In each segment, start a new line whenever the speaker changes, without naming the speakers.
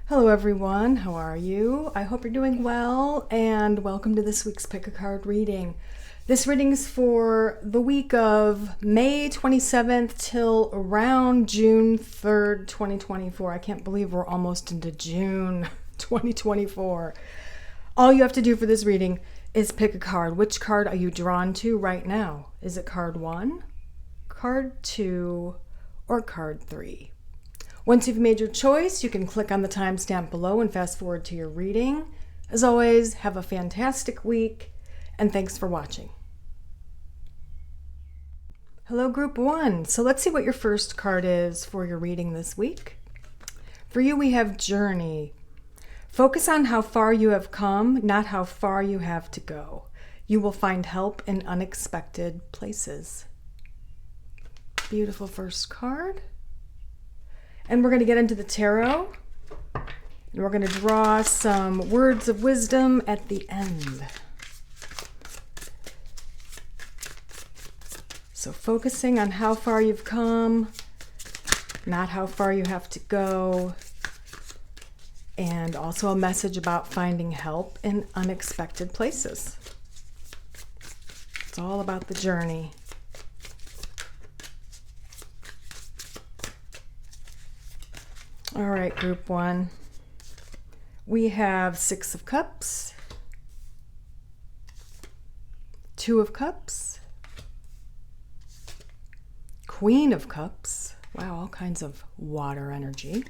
Hello everyone, how are you? I hope you're doing well and welcome to this week's Pick a Card reading. This reading is for the week of May 27th till around June 3rd, 2024. I can't believe we're almost into June 2024. All you have to do for this reading is pick a card. Which card are you drawn to right now? Is it card 1, card 2, or card 3? Once you've made your choice, you can click on the timestamp below and fast forward to your reading. As always, have a fantastic week, and thanks for watching. Hello, Group 1. So let's see what your first card is for your reading this week. For you, we have Journey. Focus on how far you have come, not how far you have to go. You will find help in unexpected places. Beautiful first card. And we're going to get into the tarot, and we're going to draw some words of wisdom at the end. So focusing on how far you've come, not how far you have to go, and also a message about finding help in unexpected places. It's all about the journey. All right, Group 1. We have 6 of Cups, 2 of Cups, Queen of Cups. Wow, all kinds of water energy.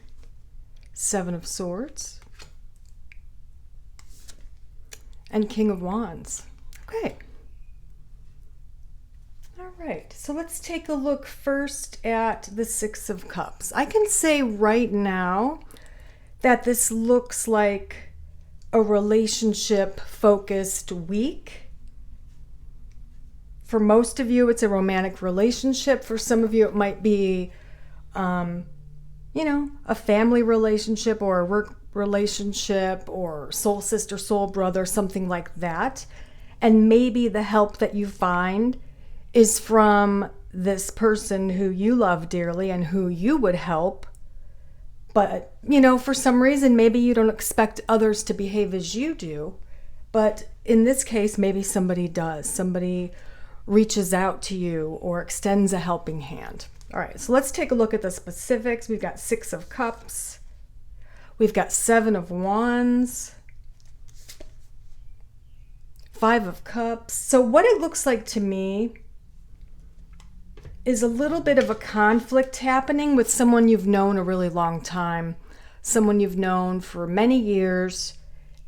7 of Swords, and King of Wands. Okay. All right, so let's take a look first at the 6 of Cups. I can say right now that this looks like a relationship-focused week. For most of you, it's a romantic relationship. For some of you, it might be, a family relationship or a work relationship or soul sister, soul brother, something like that. And maybe the help that you find is from this person who you love dearly and who you would help. But, for some reason, maybe you don't expect others to behave as you do. But in this case, maybe somebody does. Somebody reaches out to you or extends a helping hand. All right, so let's take a look at the specifics. We've got 6 of Cups. We've got 7 of Wands. 5 of Cups. So what it looks like to me is a little bit of a conflict happening with someone you've known a really long time, someone you've known for many years,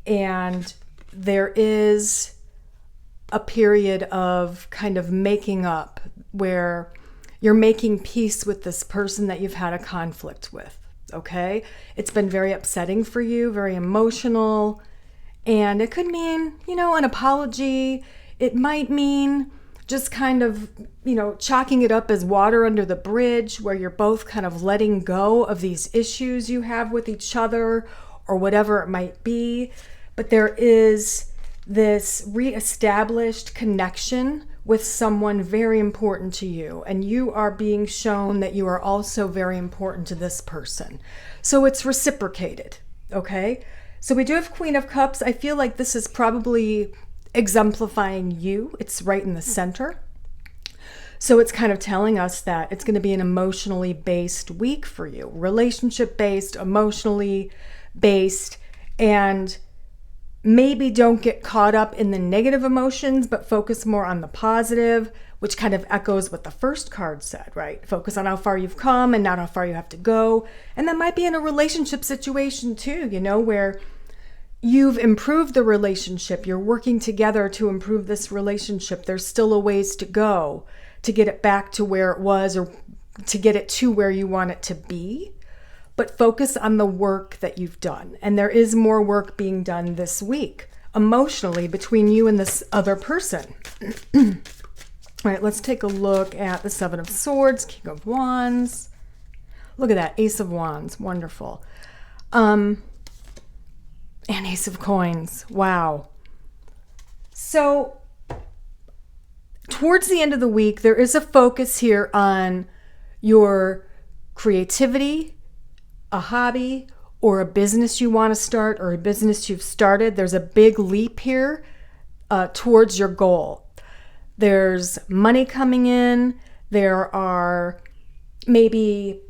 and there is a period of kind of making up where you're making peace with this person that you've had a conflict with, okay? It's been very upsetting for you, very emotional, and it could mean, an apology. It might mean just kind of, chalking it up as water under the bridge, where you're both kind of letting go of these issues you have with each other or whatever it might be. But there is this reestablished connection with someone very important to you, and you are being shown that you are also very important to this person. So it's reciprocated, okay? So we do have Queen of Cups. I feel like this is probably exemplifying you. It's right in the center. So it's kind of telling us that it's going to be an emotionally based week for you, relationship based, emotionally based, and maybe don't get caught up in the negative emotions, but focus more on the positive, which kind of echoes what the first card said, right? Focus on how far you've come and not how far you have to go. And that might be in a relationship situation too, where you've improved the relationship. You're working together to improve this relationship. There's still a ways to go to get it back to where it was or to get it to where you want it to be. But focus on the work that you've done. And there is more work being done this week, emotionally, between you and this other person. All right, let's take a look at the 7 of Swords, King of Wands. Look at that, Ace of Wands, wonderful. And Ace of Coins, wow. So towards the end of the week, there is a focus here on your creativity, a hobby, or a business you want to start or a business you've started, there's a big leap here towards your goal. There's money coming in. There are maybe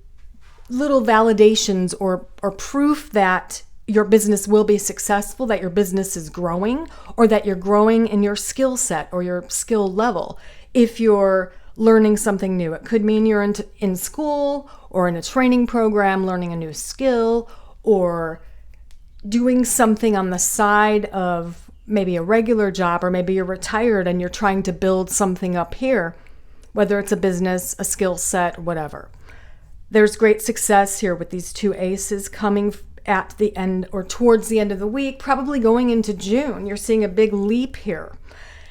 little validations or proof that your business will be successful, that your business is growing, or that you're growing in your skill set or your skill level. If you're learning something new, it could mean you're in school or in a training program, learning a new skill, or doing something on the side of maybe a regular job, or maybe you're retired and you're trying to build something up here, whether it's a business, a skill set, whatever. There's great success here with these two aces coming at the end or towards the end of the week, probably going into June. You're seeing a big leap here.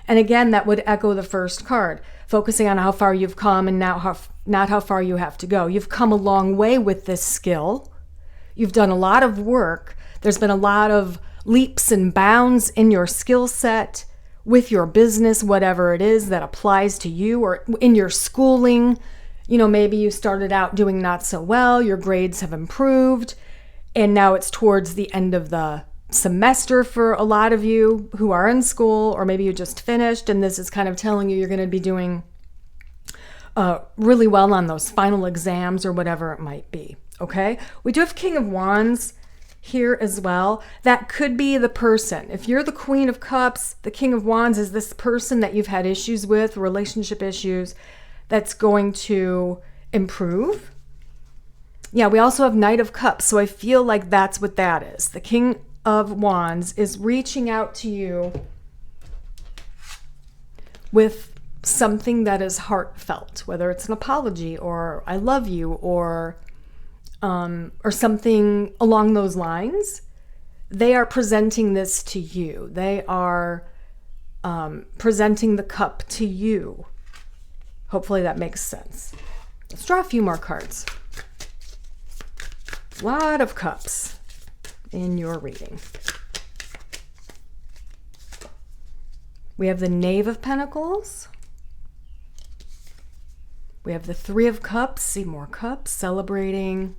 And again, that would echo the first card, focusing on how far you've come and now not how far you have to go. You've come a long way with this skill. You've done a lot of work. There's been a lot of leaps and bounds in your skill set, with your business, whatever it is that applies to you, or in your schooling. Maybe you started out doing not so well, your grades have improved, and now it's towards the end of the semester for a lot of you who are in school, or maybe you just finished, and this is kind of telling you you're going to be doing really well on those final exams or whatever it might be, okay? We do have King of Wands here as well. That could be the person. If you're the Queen of Cups, the King of Wands is this person that you've had issues with, relationship issues, that's going to improve. Yeah, we also have Knight of Cups, so I feel like that's what that is. The King of Wands is reaching out to you with something that is heartfelt, whether it's an apology or I love you or something along those lines. They are presenting this to you. They are presenting the cup to you. Hopefully that makes sense. Let's draw a few more cards. A lot of cups in your reading. We have the Knave of Pentacles. We have the Three of Cups. See more cups, celebrating.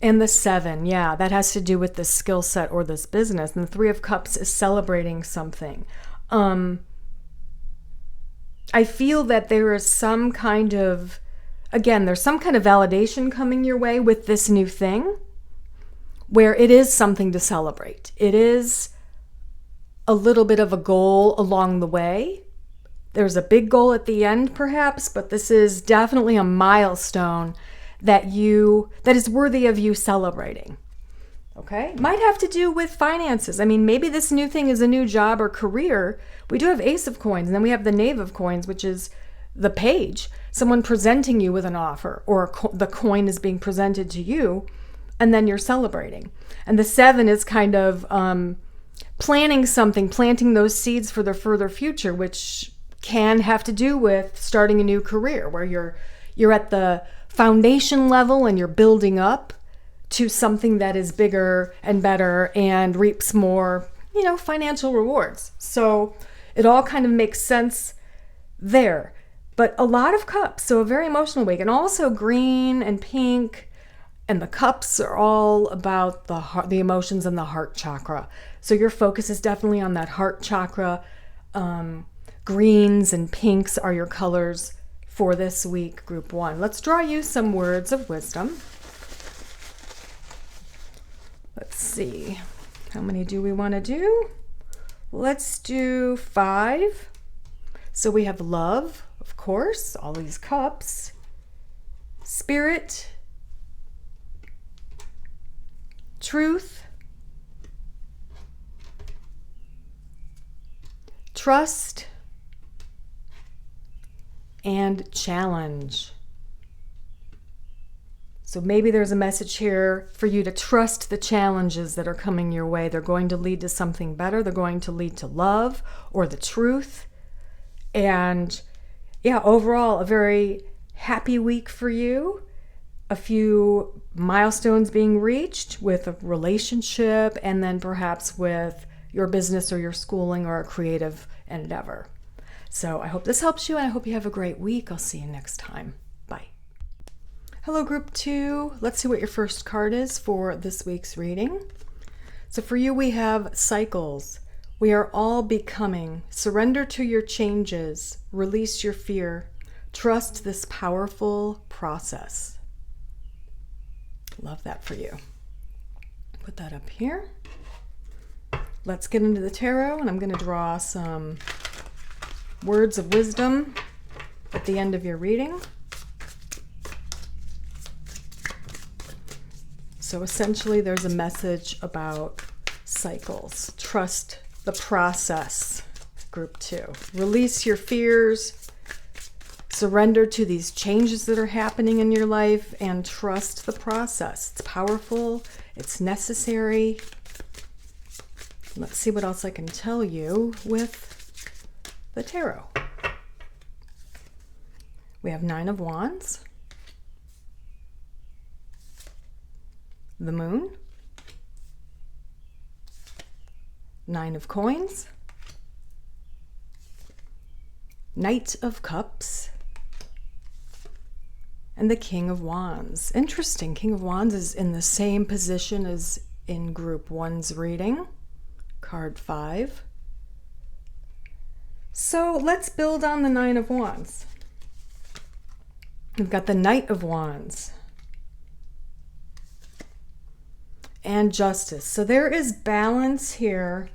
And the Seven, yeah, that has to do with this skill set or this business. And the Three of Cups is celebrating something. I feel that there is some kind of, again, there's some kind of validation coming your way with this new thing where it is something to celebrate. It is a little bit of a goal along the way. There's a big goal at the end, perhaps, but this is definitely a milestone that is worthy of you celebrating. Okay? Might have to do with finances. I mean, maybe this new thing is a new job or career. We do have Ace of Coins, and then we have the Knave of Coins, which is the page. Someone presenting you with an offer, or the coin is being presented to you, and then you're celebrating. And the Seven is kind of planning something, planting those seeds for the further future, which can have to do with starting a new career where you're at the foundation level and you're building up to something that is bigger and better and reaps more, financial rewards. So it all kind of makes sense there. But a lot of cups, so a very emotional week. And also green and pink, and the cups are all about the heart, the emotions and the heart chakra. So your focus is definitely on that heart chakra. Greens and pinks are your colors for this week, group one. Let's draw you some words of wisdom. Let's see. How many do we want to do? Let's do 5. So we have love, of course, all these cups. Spirit. Truth. Trust. And challenge. So maybe there's a message here for you to trust the challenges that are coming your way. They're going to lead to something better. They're going to lead to love or the truth. And yeah, overall, a very happy week for you. A few milestones being reached with a relationship, and then perhaps with your business or your schooling or a creative endeavor. So I hope this helps you, and I hope you have a great week. I'll see you next time. Bye. Hello, Group 2. Let's see what your first card is for this week's reading. So for you, we have cycles. We are all becoming. Surrender to your changes. Release your fear. Trust this powerful process. Love that for you. Put that up here. Let's get into the tarot, and I'm going to draw some words of wisdom at the end of your reading. So essentially, there's a message about cycles. Trust the process, Group 2. Release your fears. Surrender to these changes that are happening in your life and trust the process. It's powerful. It's necessary. Let's see what else I can tell you with the tarot. We have 9 of Wands, the Moon, 9 of Coins, Knight of Cups, and the King of Wands. Interesting. King of Wands is in the same position as in Group 1's reading. Card 5. So let's build on the 9 of Wands. We've got the Knight of Wands and Justice. So there is balance here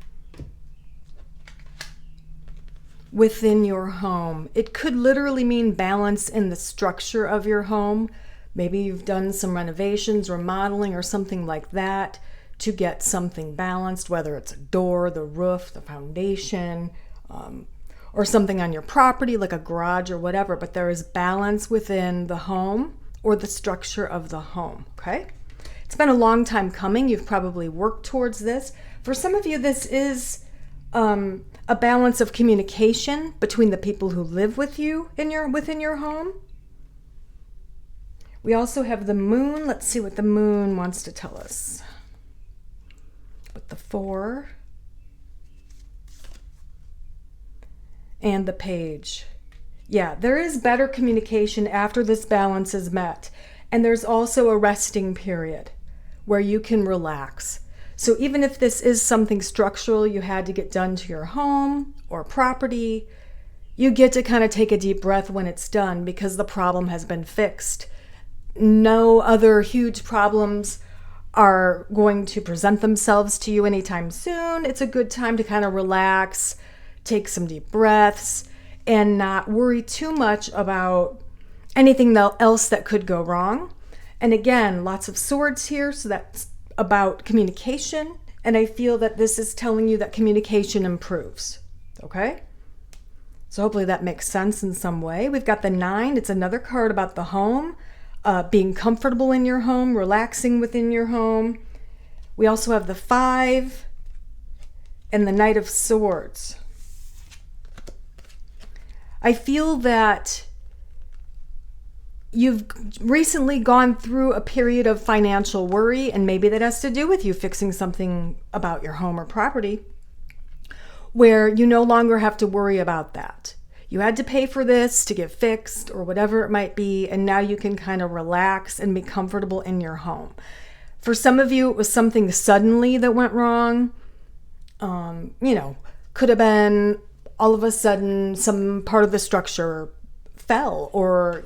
within your home. It could literally mean balance in the structure of your home. Maybe you've done some renovations, remodeling, or something like that to get something balanced, whether it's a door, the roof, the foundation, or something on your property like a garage or whatever, but there is balance within the home or the structure of the home, okay? It's been a long time coming. You've probably worked towards this. For some of you, this is a balance of communication between the people who live with you within your home. We also have the Moon. Let's see what the Moon wants to tell us. With the 4 and the Page. Yeah, there is better communication after this balance is met. And there's also a resting period where you can relax. So even if this is something structural you had to get done to your home or property, you get to kind of take a deep breath when it's done because the problem has been fixed. No other huge problems are going to present themselves to you anytime soon. It's a good time to kind of relax, take some deep breaths, and not worry too much about anything else that could go wrong. And again, lots of swords here, so that's about communication. And I feel that this is telling you that communication improves, okay? So hopefully that makes sense in some way. We've got the 9. It's another card about the home, being comfortable in your home, relaxing within your home. We also have the 5 and the Knight of Swords. I feel that you've recently gone through a period of financial worry, and maybe that has to do with you fixing something about your home or property, where you no longer have to worry about that. You had to pay for this to get fixed or whatever it might be, and now you can kind of relax and be comfortable in your home. For some of you, it was something suddenly that went wrong. Could have been all of a sudden some part of the structure fell or,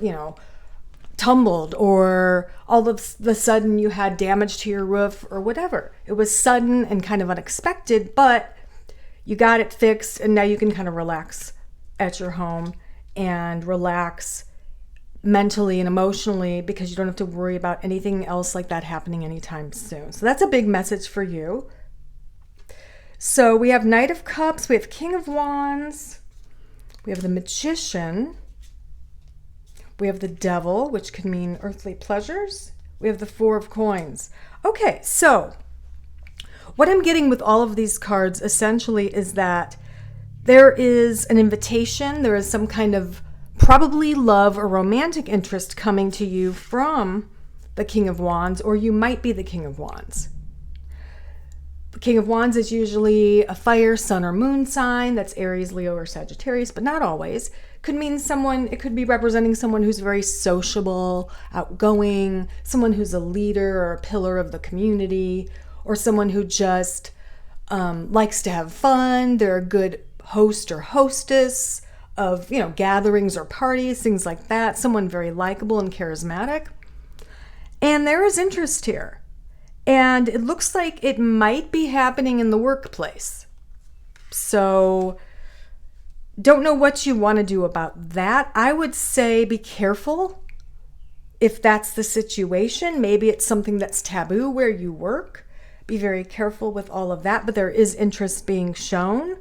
tumbled, or all of the sudden you had damage to your roof or whatever. It was sudden and kind of unexpected, but you got it fixed, and now you can kind of relax at your home and relax mentally and emotionally because you don't have to worry about anything else like that happening anytime soon. So that's a big message for you. So we have Knight of Cups, we have King of Wands, we have the Magician, we have the Devil, which could mean earthly pleasures. We have the 4 of Coins. Okay, so what I'm getting with all of these cards essentially is that there is an invitation, there is some kind of probably love or romantic interest coming to you from the King of Wands, or you might be the King of Wands. The King of Wands is usually a fire, sun, or moon sign. That's Aries, Leo, or Sagittarius, but not always. Could mean someone, it could be representing someone who's very sociable, outgoing, someone who's a leader or a pillar of the community, or someone who just likes to have fun. They're a good host or hostess of, gatherings or parties, things like that. Someone very likable and charismatic. And there is interest here. And it looks like it might be happening in the workplace. So don't know what you want to do about that. I would say be careful if that's the situation. Maybe it's something that's taboo where you work. Be very careful with all of that, but there is interest being shown.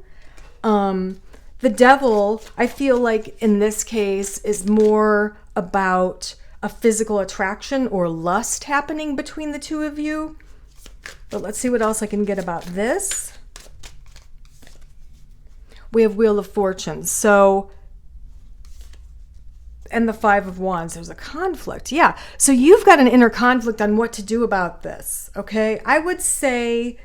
The devil, I feel like in this case, is more about a physical attraction or lust happening between the two of you. But let's see what else I can get about this. We have Wheel of Fortune. So, and the Five of Wands. There's a conflict. Yeah. So you've got an inner conflict on what to do about this. Okay. I would say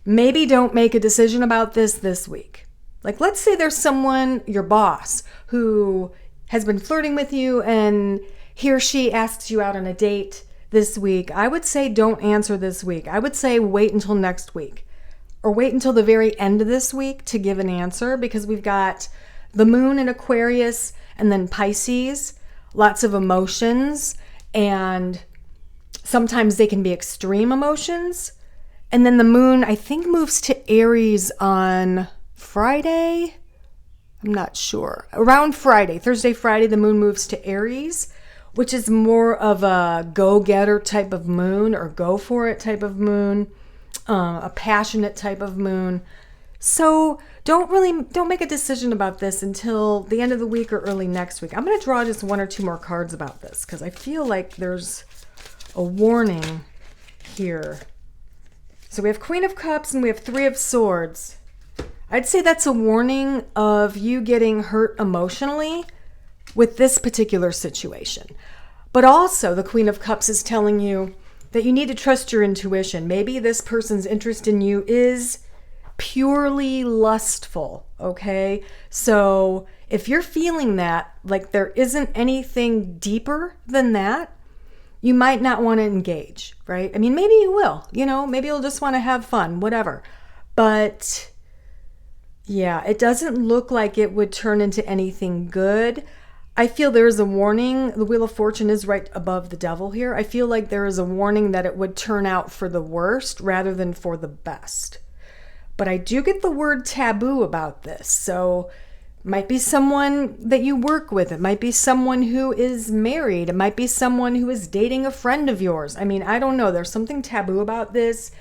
maybe don't make a decision about this week. Like, let's say there's someone, your boss, who has been flirting with you and he or she asks you out on a date this week. I would say don't answer this week. I would say wait until next week, or wait until the very end of this week to give an answer, because we've got the moon in Aquarius and then Pisces, lots of emotions, and sometimes they can be extreme emotions. And then the moon, I think, moves to Aries on Friday. I'm not sure. Around Friday, Thursday, Friday, the moon moves to Aries, which is more of a go-getter type of moon, or go for it type of moon, a passionate type of moon. So don't make a decision about this until the end of the week or early next week. I'm going to draw just one or two more cards about this because I feel like there's a warning here. So we have Queen of Cups and we have Three of Swords. I'd say that's a warning of you getting hurt emotionally with this particular situation. But also the Queen of Cups is telling you that you need to trust your intuition. Maybe this person's interest in you is purely lustful, okay? So if you're feeling that, like there isn't anything deeper than that, you might not want to engage, right? I mean, maybe you will, maybe you'll just want to have fun, whatever. But yeah, it doesn't look like it would turn into anything good. I feel there is a warning. The Wheel of Fortune is right above the devil here. I feel like there is a warning that it would turn out for the worst rather than for the best. But I do get the word taboo about this. So it might be someone that you work with. It might be someone who is married. It might be someone who is dating a friend of yours. I mean, I don't know. There's something taboo about this.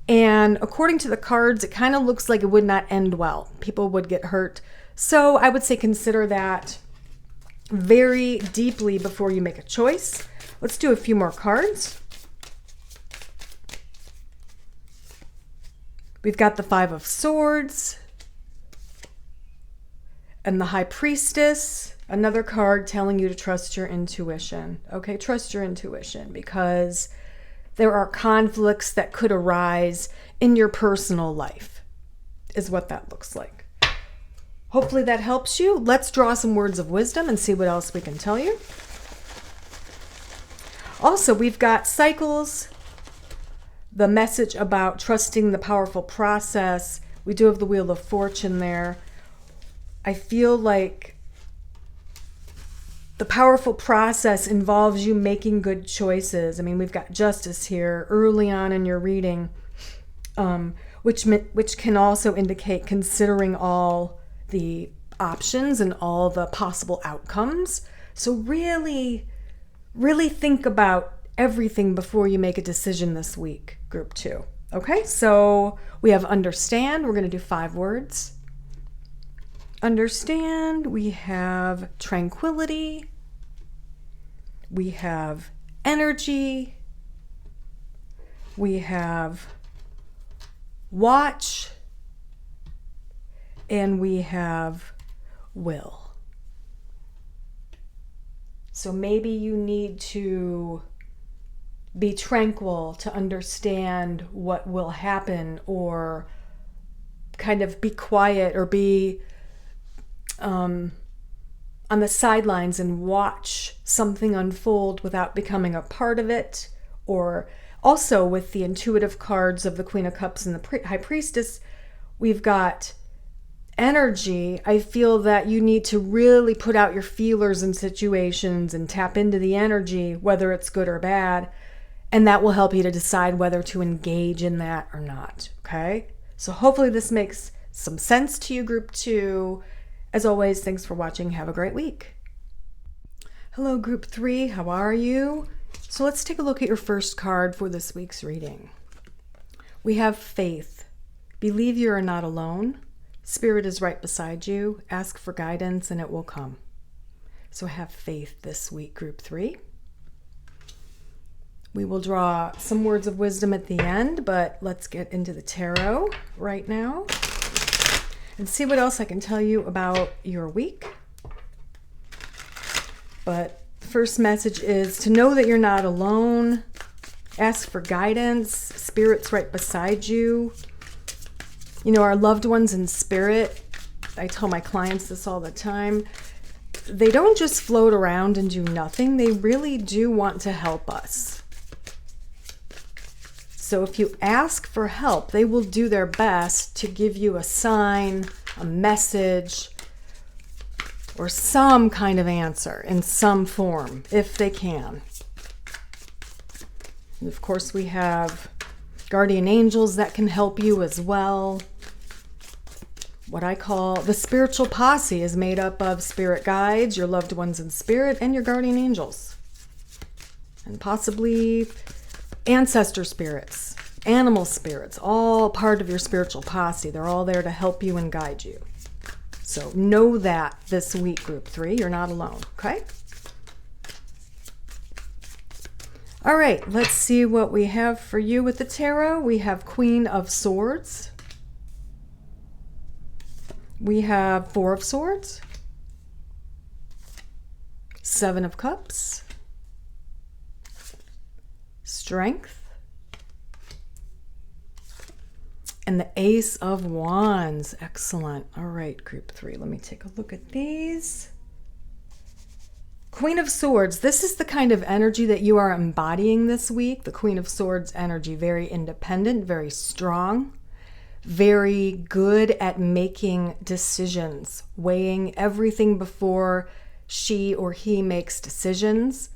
And according to the cards, it kind of looks like it would not end well. People would get hurt. So I would say consider that very deeply before you make a choice. Let's do a few more cards. We've got the Five of Swords and the High Priestess, another card telling you to trust your intuition. Okay, trust your intuition, because there are conflicts that could arise in your personal life, is what that looks like. Hopefully that helps you. Let's draw some words of wisdom and see what else we can tell you. Also, we've got cycles, the message about trusting the powerful process. We do have the Wheel of Fortune there. I feel like the powerful process involves you making good choices. I mean, we've got Justice here early on in your reading, which can also indicate considering all the options and all the possible outcomes. So really, really think about everything before you make a decision this week, group 2. Okay, so we have understand. We're going to do 5 words. Understand. We have tranquility. We have energy. We have watch. And we have will. So maybe you need to be tranquil to understand what will happen, or kind of be quiet, or be on the sidelines and watch something unfold without becoming a part of it. Or also with the intuitive cards of the Queen of Cups and the High Priestess, we've got energy. I feel that you need to really put out your feelers in situations and tap into the energy, whether it's good or bad. And that will help you to decide whether to engage in that or not. Okay? So hopefully this makes some sense to you, Group 2. As always, thanks for watching. Have a great week. Hello, Group 3. How are you? So let's take a look at your first card for this week's reading. We have faith. Believe you are not alone. Spirit is right beside you. Ask for guidance and it will come. So have faith this week, Group 3. We will draw some words of wisdom at the end, but let's get into the tarot right now and see what else I can tell you about your week. But the first message is to know that you're not alone. Ask for guidance. Spirit's right beside you. You know, our loved ones in spirit, I tell my clients this all the time, they don't just float around and do nothing. They really do want to help us. So if you ask for help, they will do their best to give you a sign, a message, or some kind of answer in some form, if they can. And of course, we have guardian angels that can help you as well. What I call the spiritual posse is made up of spirit guides, your loved ones in spirit, and your guardian angels. And possibly ancestor spirits, animal spirits, all part of your spiritual posse. They're all there to help you and guide you. So know that this week, Group 3, you're not alone, okay? All right, let's see what we have for you with the tarot. We have Queen of Swords. We have Four of Swords. Seven of Cups. Strength, and the Ace of Wands. Excellent. All right, Group 3, let me take a look at these. Queen of Swords, this is the kind of energy that you are embodying this week. The Queen of Swords energy, very independent, very strong, very good at making decisions, weighing everything before she or he makes decisions.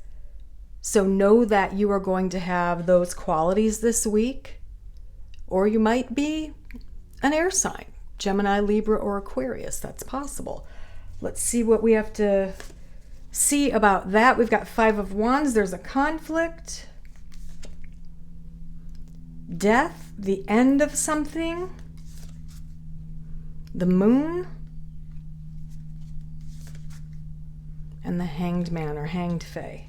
So know that you are going to have those qualities this week, or you might be an air sign, Gemini, Libra, or Aquarius. That's possible. Let's see what we have to see about that. We've got Five of Wands. There's a conflict, death, the end of something, the Moon, and the Hanged Man or Hanged Fae.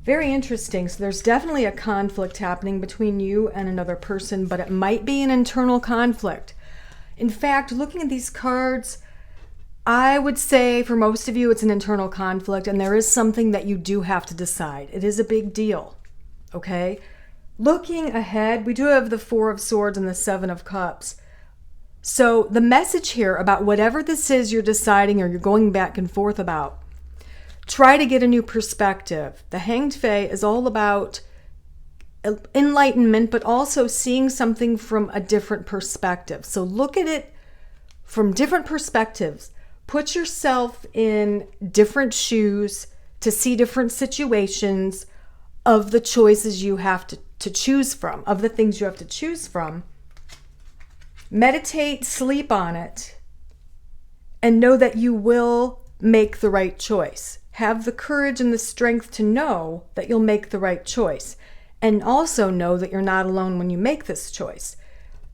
Very interesting. So there's definitely a conflict happening between you and another person, but it might be an internal conflict. In fact, looking at these cards, I would say for most of you, it's an internal conflict, and there is something that you do have to decide. It is a big deal, okay? Looking ahead, we do have the Four of Swords and the Seven of Cups. So the message here about whatever this is you're deciding or you're going back and forth about, try to get a new perspective. The Hanged Fae is all about enlightenment, but also seeing something from a different perspective. So look at it from different perspectives. Put yourself in different shoes to see different situations of the choices you have to choose from, of the things you have to choose from. Meditate, sleep on it, and know that you will make the right choice. Have the courage and the strength to know that you'll make the right choice. And also know that you're not alone when you make this choice.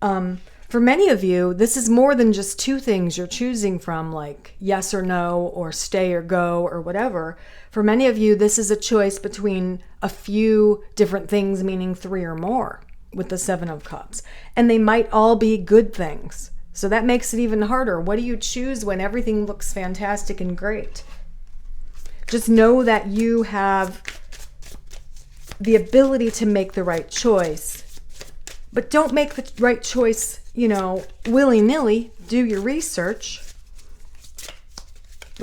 For many of you, this is more than just two things you're choosing from, like yes or no, or stay or go, or whatever. For many of you, this is a choice between a few different things, meaning three or more, with the Seven of Cups. And they might all be good things. So that makes it even harder. What do you choose when everything looks fantastic and great? Just know that you have the ability to make the right choice, but don't make the right choice, willy-nilly. Do your research.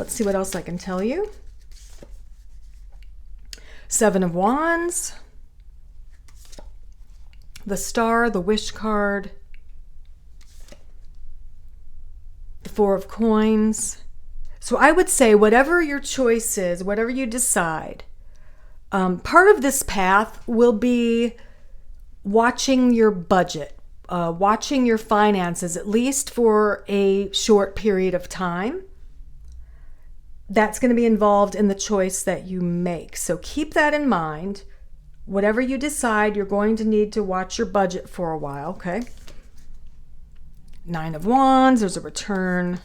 Let's see what else I can tell you. Seven of Wands, the Star, the Wish card, the Four of Coins. So I would say whatever your choice is, whatever you decide, part of this path will be watching your budget, watching your finances, at least for a short period of time. That's going to be involved in the choice that you make. So keep that in mind. Whatever you decide, you're going to need to watch your budget for a while, okay? Nine of Wands, there's a return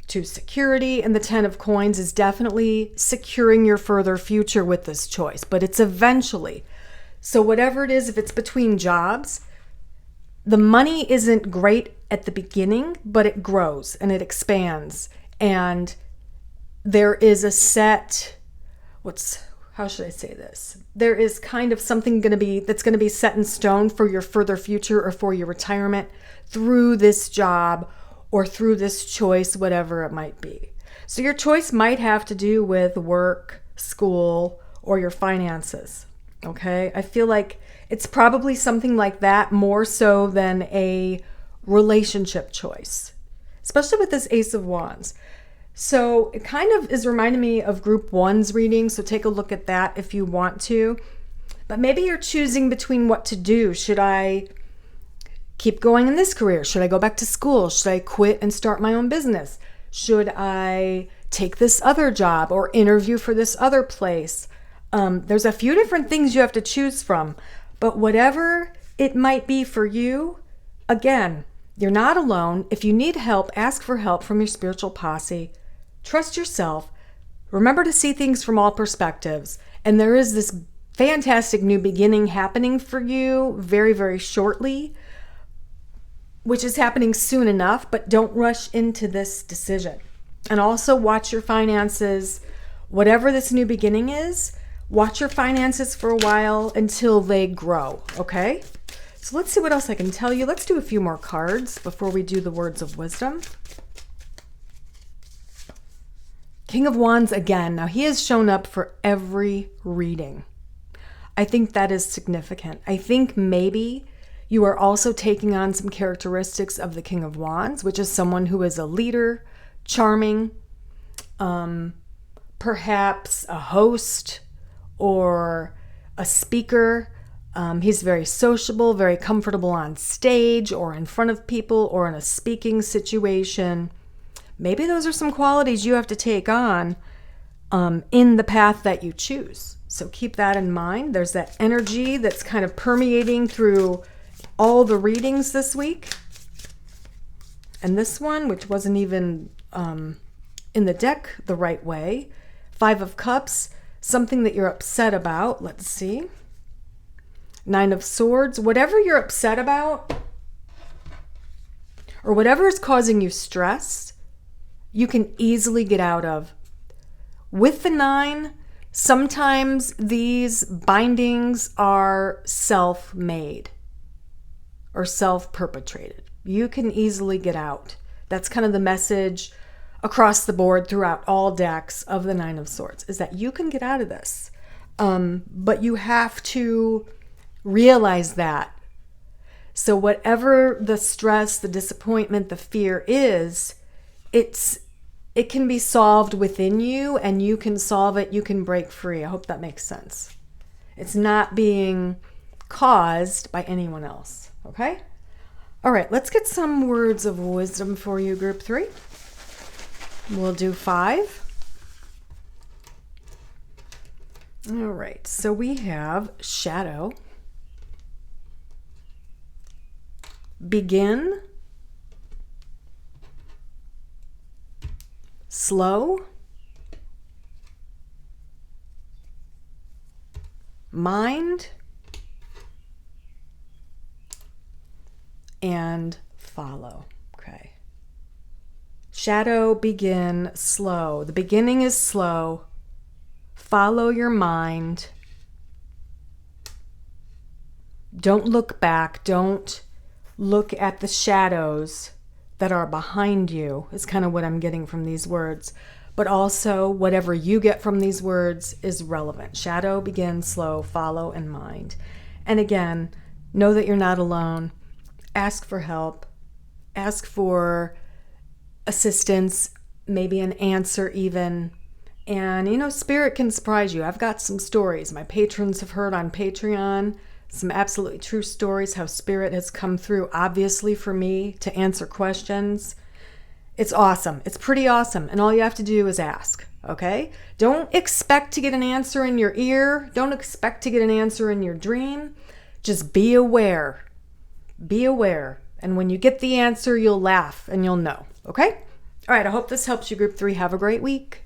to security, and the Ten of Coins is definitely securing your further future with this choice, but it's eventually. So whatever it is, if it's between jobs, the money isn't great at the beginning, but it grows and it expands, and there is a set, how should I say this? There is kind of something that's going to be set in stone for your further future or for your retirement through this job or through this choice, whatever it might be. So your choice might have to do with work, school, or your finances. Okay? I feel like it's probably something like that more so than a relationship choice, especially with this Ace of Wands. So it kind of is reminding me of Group 1's reading, so take a look at that if you want to. But maybe you're choosing between what to do. Should I keep going in this career? Should I go back to school? Should I quit and start my own business? Should I take this other job or interview for this other place? There's a few different things you have to choose from, but whatever it might be for you, again, you're not alone. If you need help, ask for help from your spiritual posse. Trust yourself. Remember to see things from all perspectives. And there is this fantastic new beginning happening for you very, very shortly, which is happening soon enough, but don't rush into this decision. And also watch your finances. Whatever this new beginning is, watch your finances for a while until they grow, okay? So let's see what else I can tell you. Let's do a few more cards before we do the words of wisdom. King of Wands again. Now he has shown up for every reading. I think that is significant. I think maybe you are also taking on some characteristics of the King of Wands, which is someone who is a leader, charming, perhaps a host or a speaker. He's very sociable, very comfortable on stage or in front of people or in a speaking situation. Maybe those are some qualities you have to take on in the path that you choose. So keep that in mind. There's that energy that's kind of permeating through all the readings this week. And this one, which wasn't even in the deck the right way, Five of Cups, something that you're upset about. Let's see. Nine of Swords, whatever you're upset about or whatever is causing you stress, you can easily get out of. With the 9, sometimes these bindings are self-made or self-perpetrated. You can easily get out. That's kind of the message across the board throughout all decks of the 9 of Swords, is that you can get out of this. But you have to realize that. So whatever the stress, the disappointment, the fear is, it can be solved within you, and you can solve it. You can break free. I hope that makes sense. It's not being caused by anyone else. Okay? All right, let's get some words of wisdom for you, Group 3. We'll do 5. All right, so we have shadow, begin, slow, mind, and follow. Okay. Shadow, begin, slow. The beginning is slow. Follow your mind. Don't look back. Don't look at the shadows that are behind you, is kind of what I'm getting from these words. but also whatever you get from these words is relevant. Shadow, begin, slow, follow, and mind. And again, know that you're not alone. Ask for help. Ask for assistance, maybe an answer even. And, Spirit can surprise you. I've got some stories my patrons have heard on Patreon, some absolutely true stories, how Spirit has come through, obviously, for me to answer questions. It's awesome. It's pretty awesome. And all you have to do is ask, okay? Don't expect to get an answer in your ear. Don't expect to get an answer in your dream. Just be aware. Be aware. And when you get the answer, you'll laugh and you'll know, okay? All right, I hope this helps you, Group 3. Have a great week.